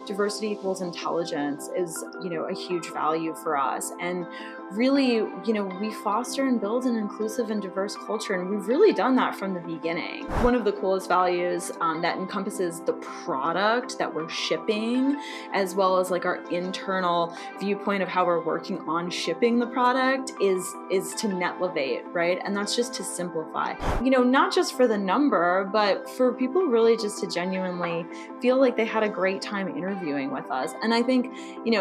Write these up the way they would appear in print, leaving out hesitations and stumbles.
diversity equals intelligence is, a huge value for us. And really, we foster and build an inclusive and diverse culture. And we've really done that from the beginning. One of the coolest values that encompasses the product that we're shipping, as well as like our internal viewpoint of how we're working on shipping the product is to Netlify, right? And that's just to simplify, not just for the number, but for people really just to genuinely feel like they had a great time interviewing with us. And I think,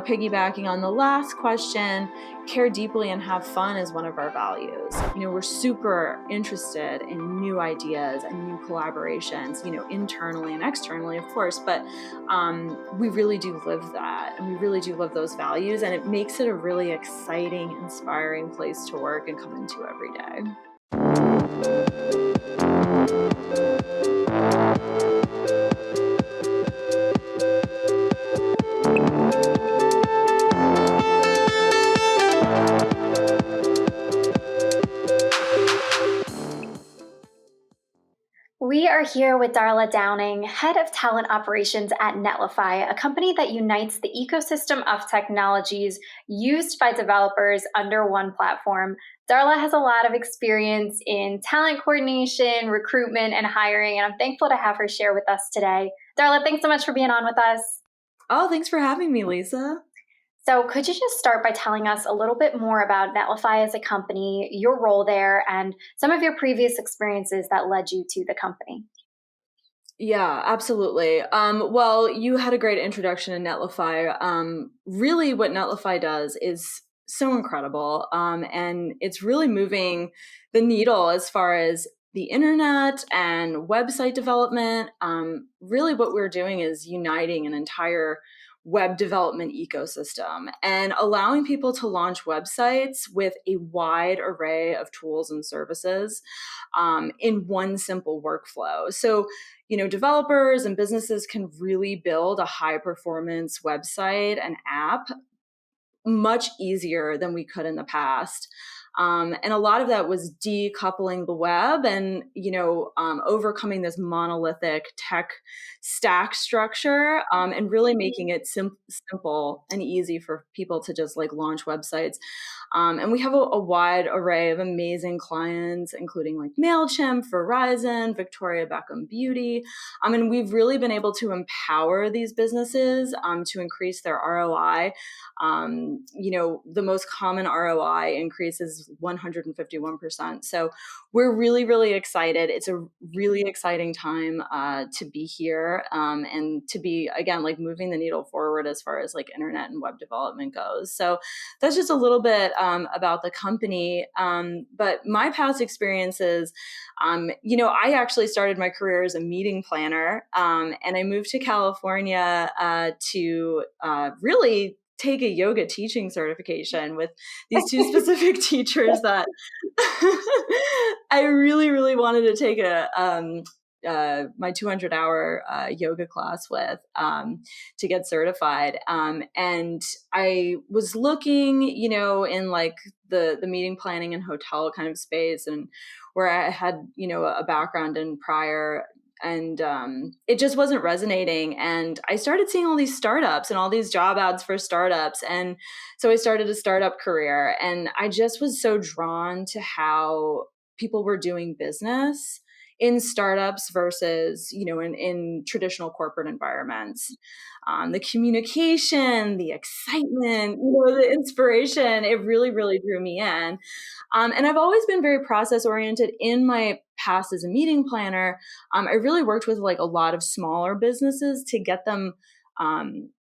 piggybacking on the last question, care deeply and have fun is one of our values. We're super interested in new ideas and new collaborations, internally and externally, of course, but we really do live that, and we really do live those values, and it makes it a really exciting, inspiring place to work and come into every day. We are here with Darla Downing, Head of Talent Operations at Netlify, a company that unites the ecosystem of technologies used by developers under one platform. Darla has a lot of experience in talent coordination, recruitment, and hiring, and I'm thankful to have her share with us today. Darla, thanks so much for being on with us. Oh, thanks for having me, Lisa. So could you just start by telling us a little bit more about Netlify as a company, your role there, and some of your previous experiences that led you to the company? Yeah, absolutely. Well, you had a great introduction to Netlify. Really what Netlify does is so incredible. And it's really moving the needle as far as the internet and website development. Really what we're doing is uniting an entire web development ecosystem and allowing people to launch websites with a wide array of tools and services in one simple workflow. So, developers and businesses can really build a high performance website and app much easier than we could in the past. And a lot of that was decoupling the web and, overcoming this monolithic tech stack structure and really making it simple and easy for people to just like launch websites. And we have a wide array of amazing clients, including like MailChimp, Verizon, Victoria Beckham Beauty. And we've really been able to empower these businesses to increase their ROI. The most common ROI increase is 151%. So we're really, really excited. It's a really exciting time to be here and to be, again, like moving the needle forward as far as like internet and web development goes. So that's just a little bit about the company. But my past experiences, I actually started my career as a meeting planner and I moved to California to really take a yoga teaching certification with these two specific teachers that I really, really wanted to take my 200-hour yoga class with to get certified. And I was looking, in like the meeting planning and hotel kind of space, and where I had, a background in prior. And it just wasn't resonating. And I started seeing all these startups and all these job ads for startups. And so I started a startup career. And I just was so drawn to how people were doing business in startups versus, in traditional corporate environments. The communication, the excitement, the inspiration, it really, really drew me in. And I've always been very process oriented in my past as a meeting planner. I really worked with like a lot of smaller businesses to get them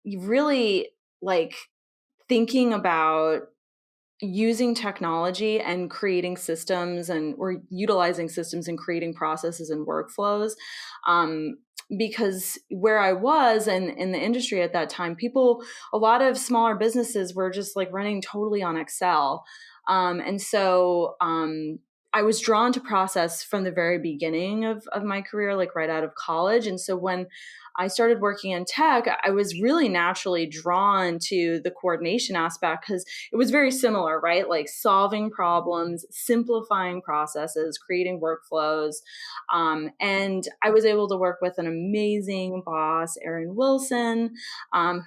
really like thinking about using technology and creating systems or utilizing systems and creating processes and workflows. Because where I was and in the industry at that time, a lot of smaller businesses were just like running totally on Excel. And so I was drawn to process from the very beginning of my career, like right out of college. And so when I started working in tech, I was really naturally drawn to the coordination aspect because it was very similar, right? Like solving problems, simplifying processes, creating workflows. And I was able to work with an amazing boss, Erin Wilson,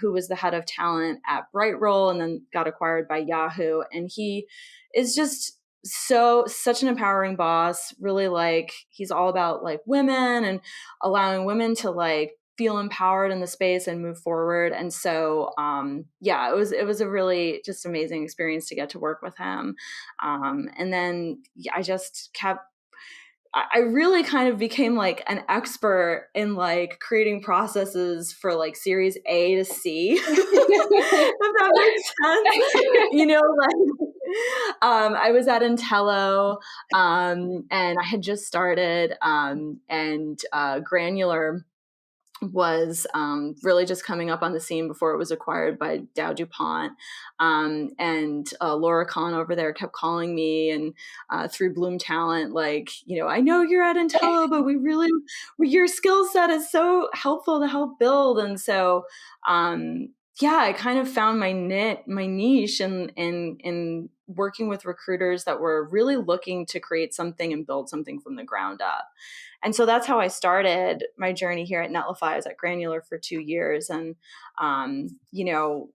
who was the head of talent at Brightroll and then got acquired by Yahoo. And he is just such an empowering boss, really, like he's all about like women and allowing women to like feel empowered in the space and move forward. And so yeah, it was a really just amazing experience to get to work with him. And then yeah, I really kind of became like an expert in like creating processes for like series A to C, if that makes sense. I was at Intello, and I had just started, and Granular was really just coming up on the scene before it was acquired by Dow DuPont. And Laura Kahn over there kept calling me and through Bloom Talent, like, I know you're at Intello, but your skill set is so helpful to help build. And so, yeah, I kind of found my niche in working with recruiters that were really looking to create something and build something from the ground up. And so that's how I started my journey here at Netlify. I was at Granular for 2 years and,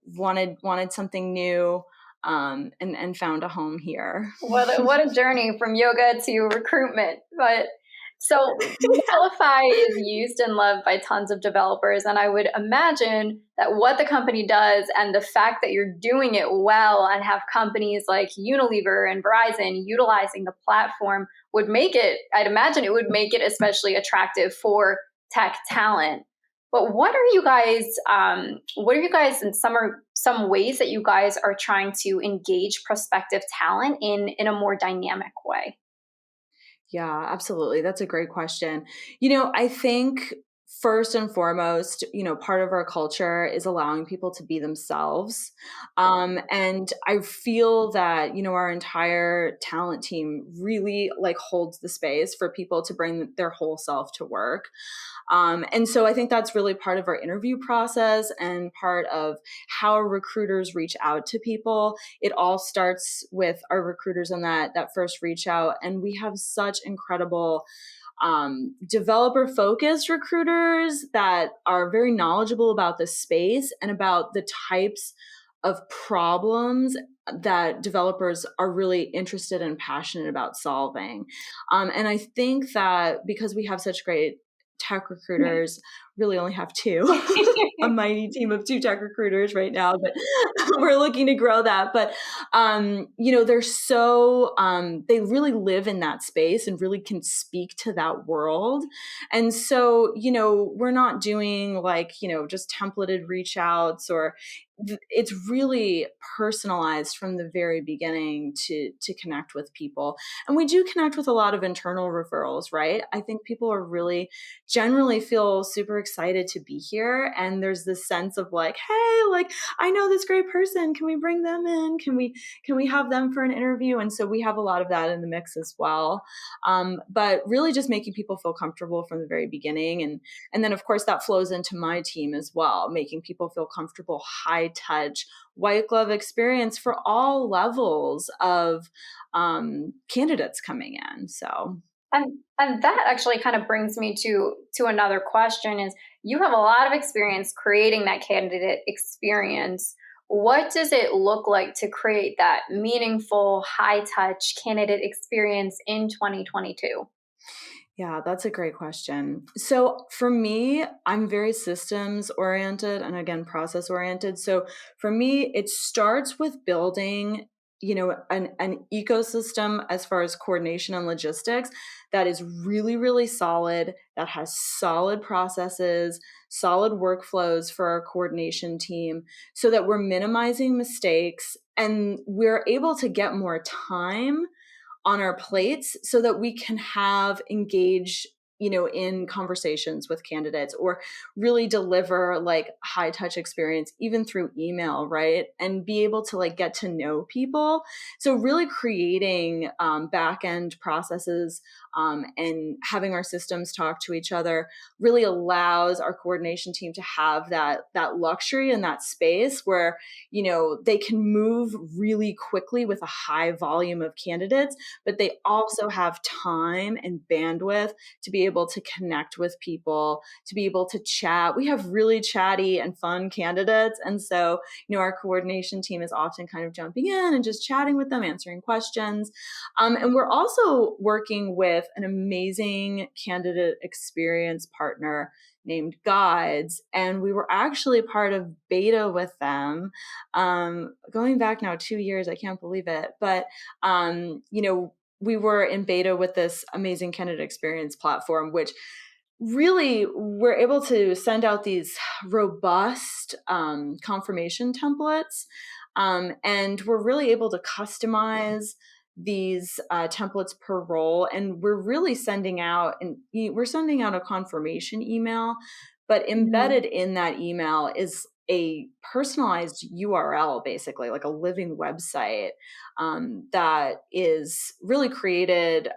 wanted something new, and found a home here. What a journey from yoga to recruitment. But so Netlify is used and loved by tons of developers. And I would imagine that what the company does and the fact that you're doing it well and have companies like Unilever and Verizon utilizing the platform would make it, I'd imagine it would make it especially attractive for tech talent. But what are you guys in some ways that you guys are trying to engage prospective talent in a more dynamic way? Yeah, absolutely. That's a great question. I think first and foremost, part of our culture is allowing people to be themselves. And I feel that, our entire talent team really like holds the space for people to bring their whole self to work. And so I think that's really part of our interview process and part of how recruiters reach out to people. It all starts with our recruiters in that first reach out. And we have such incredible developer focused recruiters that are very knowledgeable about the space and about the types of problems that developers are really interested and passionate about solving. And I think that because we have such great tech recruiters, really only have two, a mighty team of 2 tech recruiters right now, but we're looking to grow that. But, they're so, they really live in that space and really can speak to that world. And so, we're not doing like, just templated reach outs, or it's really personalized from the very beginning to connect with people. And we do connect with a lot of internal referrals, right? I think people are really generally feel super excited to be here. And there's this sense of like, hey, like, I know this great person. Can we bring them in? Can we have them for an interview? And so we have a lot of that in the mix as well. But really just making people feel comfortable from the very beginning. And then of course that flows into my team as well, making people feel comfortable, high touch, white glove experience for all levels of candidates coming in. So. And that actually kind of brings me to another question is you have a lot of experience creating that candidate experience. What does it look like to create that meaningful, high touch candidate experience in 2022? Yeah, that's a great question. So for me, I'm very systems oriented and again, process oriented. So for me, it starts with building, an ecosystem as far as coordination and logistics that is really, really solid, that has solid processes, solid workflows for our coordination team so that we're minimizing mistakes and we're able to get more time on our plates so that we can have engaged, in conversations with candidates, or really deliver like high touch experience even through email, right? And be able to like get to know people. So really creating back end processes and having our systems talk to each other really allows our coordination team to have that luxury and that space where they can move really quickly with a high volume of candidates, but they also have time and bandwidth to be able to connect with people, to be able to chat. We have really chatty and fun candidates, and so our coordination team is often kind of jumping in and just chatting with them, answering questions. And we're also working with an amazing candidate experience partner named Guides, and we were actually part of beta with them, going back now 2 years. I can't believe it, but we were in beta with this amazing candidate experience platform, which really we're able to send out these robust confirmation templates, and we're really able to customize these templates per role, and we're really sending out a confirmation email, but Mhm. embedded in that email is a personalized URL, basically like a living website, that is really created.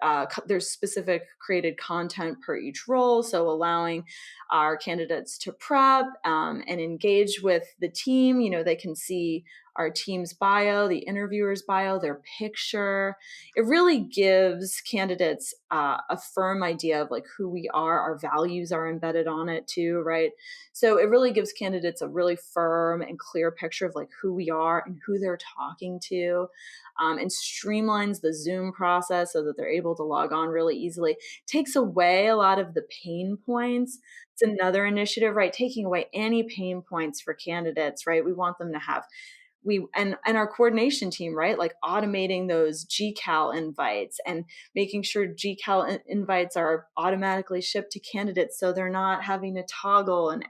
There's specific created content per each role, so allowing our candidates to prep and engage with the team. They can see our team's bio, the interviewer's bio, their picture. It really gives candidates a firm idea of like who we are. Our values are embedded on it too, right? So it really gives candidates a really firm and clear picture of like who we are and who they're talking to, and streamlines the Zoom process so that they're able to log on really easily. Takes away a lot of the pain points. It's another initiative, right? Taking away any pain points for candidates, right? We want them to have and our coordination team, right? Like automating those GCal invites and making sure GCal invites are automatically shipped to candidates, so they're not having to toggle and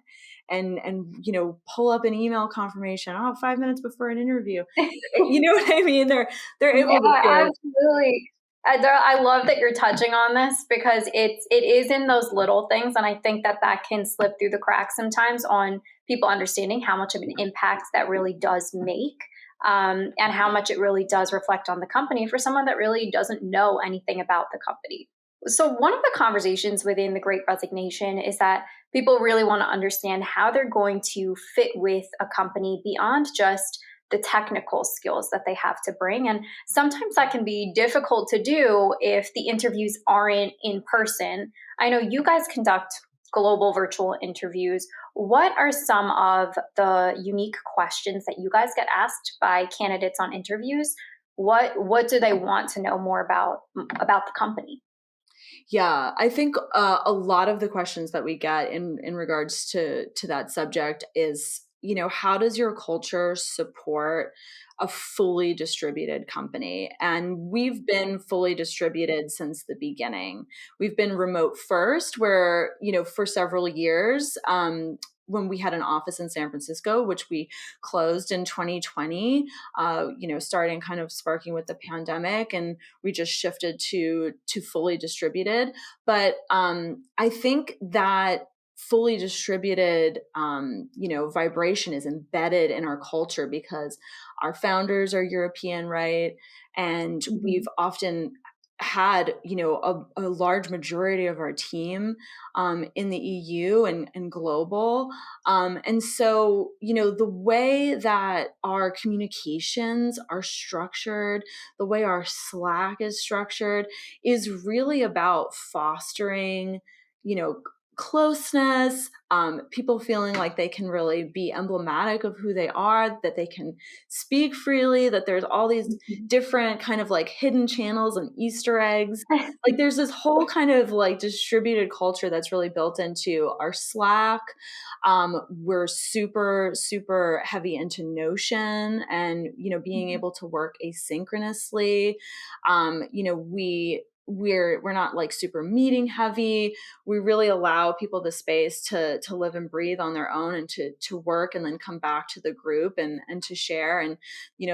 pull up an email confirmation 5 minutes before an interview. You know what I mean? They're able to Yeah, give. absolutely. I love that you're touching on this because it is in those little things, and I think that that can slip through the cracks sometimes on people understanding how much of an impact that really does make, and how much it really does reflect on the company for someone that really doesn't know anything about the company. So one of the conversations within the Great Resignation is that people really want to understand how they're going to fit with a company beyond just the technical skills that they have to bring. And sometimes that can be difficult to do if the interviews aren't in person. I know you guys conduct global virtual interviews. What are some of the unique questions that you guys get asked by candidates on interviews? What do they want to know more about the company? Yeah, I think a lot of the questions that we get in regards to that subject is, how does your culture support a fully distributed company? And we've been fully distributed since the beginning. We've been remote first, where, for several years, when we had an office in San Francisco, which we closed in 2020, starting kind of sparking with the pandemic, and we just shifted to fully distributed. But I think that fully distributed vibration is embedded in our culture because our founders are European, right? And we've Mhm. often had a large majority of our team in the EU and global, and so the way that our communications are structured, the way our Slack is structured, is really about fostering you know closeness, people feeling like they can really be emblematic of who they are, that they can speak freely, that there's all these Mhm. different kind of like hidden channels and Easter eggs. Like there's this whole kind of like distributed culture that's really built into our Slack. We're super, super heavy into Notion and, being able to work asynchronously. We we're not like super meeting heavy. We really allow people the space to live and breathe on their own, and to work and then come back to the group and to share. And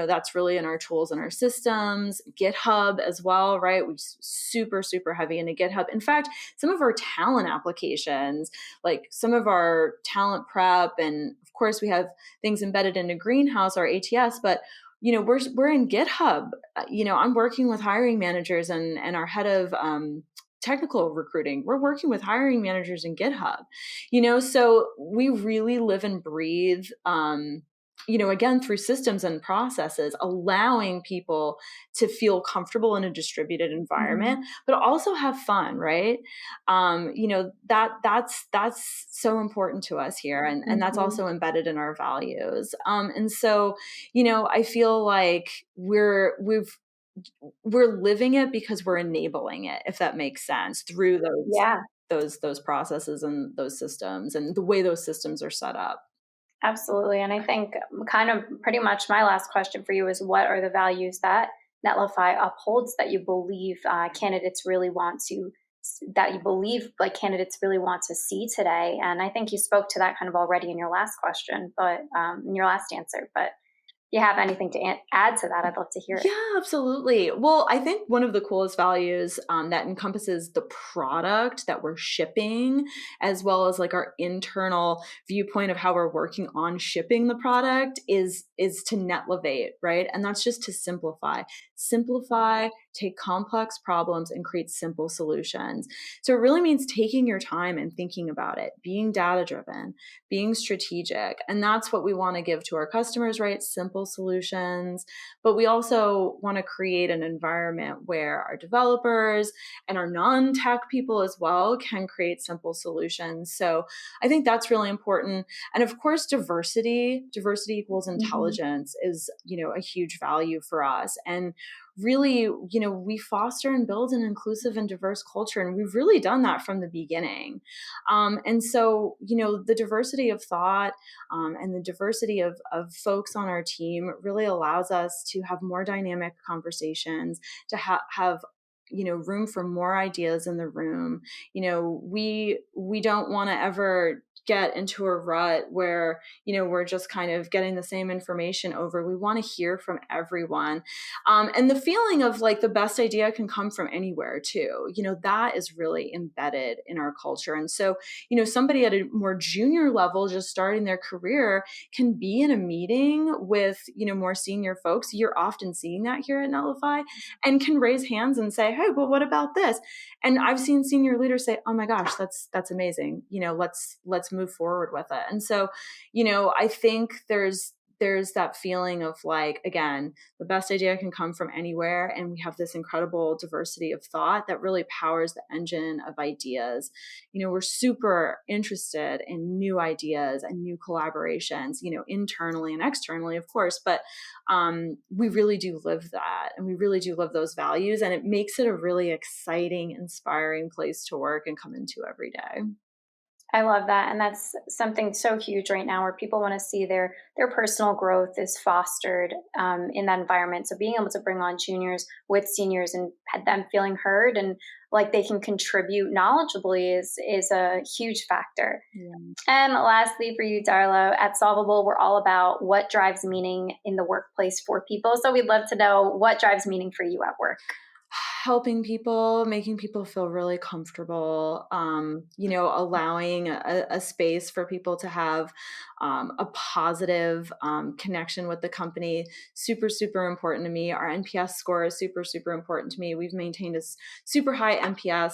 that's really in our tools and our systems. GitHub as well, right? We super heavy into GitHub. In fact, some of our talent applications, like some of our talent prep, and of course we have things embedded into Greenhouse, our ATS, but we're in GitHub. I'm working with hiring managers and our head of technical recruiting. We're working with hiring managers in GitHub. So we really live and breathe, again, through systems and processes, allowing people to feel comfortable in a distributed environment, but also have fun, right? That's so important to us here. And that's also embedded in our values. And so, I feel like we're living it because we're enabling it, if that makes sense, through those processes and those systems and the way those systems are set up. Absolutely. And I think kind of pretty much my last question for you is, what are the values that Netlify upholds that you believe candidates really want to, that you believe like candidates really want to see today? And I think you spoke to that kind of already in your last question, but in your last answer, but if you have anything to add to that, I'd love to hear it. Yeah, absolutely. Well, I think one of the coolest values that encompasses the product that we're shipping, as well as like our internal viewpoint of how we're working on shipping the product, is to netlevate, right? And that's just to simplify, take complex problems and create simple solutions. So it really means taking your time and thinking about it, being data driven, being strategic. And that's what we want to give to our customers, right? Simple solutions. But we also want to create an environment where our developers and our non-tech people as well can create simple solutions. So I think that's really important. And of course, diversity equals intelligence is, a huge value for us. And really, we foster and build an inclusive and diverse culture. And we've really done that from the beginning. And so, the diversity of thought and the diversity of folks on our team really allows us to have more dynamic conversations, to have room for more ideas in the room. We don't want to ever get into a rut where we're just kind of getting the same information over. We want to hear from everyone, and the feeling of like the best idea can come from anywhere too. That is really embedded in our culture. And so somebody at a more junior level just starting their career can be in a meeting with more senior folks. You're often seeing that here at Netlify, and can raise hands and say, hey, well, what about this? And I've seen senior leaders say, oh my gosh, that's amazing. Let's move forward with it. And so, I think there's that feeling of like, again, the best idea can come from anywhere. And we have this incredible diversity of thought that really powers the engine of ideas. We're super interested in new ideas and new collaborations, internally and externally, of course, but we really do live that. And we really do live those values. And it makes it a really exciting, inspiring place to work and come into every day. I love that, and that's something so huge right now, where people want to see their personal growth is fostered in that environment. So being able to bring on juniors with seniors and had them feeling heard and like they can contribute knowledgeably is a huge factor. Yeah. And lastly, for you, Darla, at Solvable, we're all about what drives meaning in the workplace for people. So we'd love to know what drives meaning for you at work. Helping people, making people feel really comfortable, allowing a space for people to have a positive connection with the company. Super important to me. Our NPS score is super important to me. We've maintained a super high NPS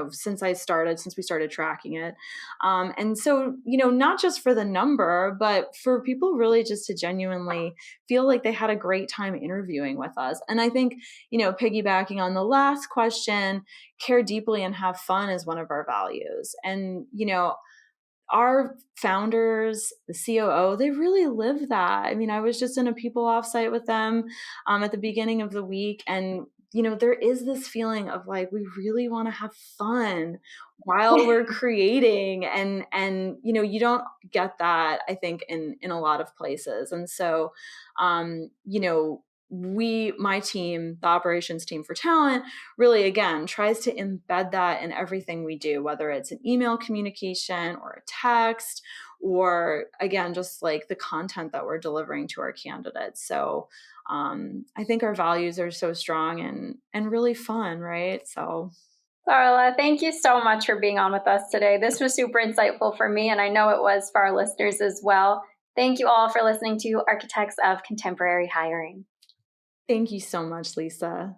since we started tracking it. And so, not just for the number, but for people really just to genuinely feel like they had a great time interviewing with us. And I think, piggybacking on the last question, care deeply and have fun is one of our values. And, our founders, the COO, they really live that. I mean, I was just in a people offsite with them at the beginning of the week, and there is this feeling of like, we really want to have fun while we're creating. And you don't get that, I think, in a lot of places. And so, my team, the operations team for talent, really, again, tries to embed that in everything we do, whether it's an email communication or a text, or again, just like the content that we're delivering to our candidates. So I think our values are so strong and really fun, right? So Darla, thank you so much for being on with us today. This was super insightful for me, and I know it was for our listeners as well. Thank you all for listening to Architects of Contemporary Hiring. thank you so much, Lisa.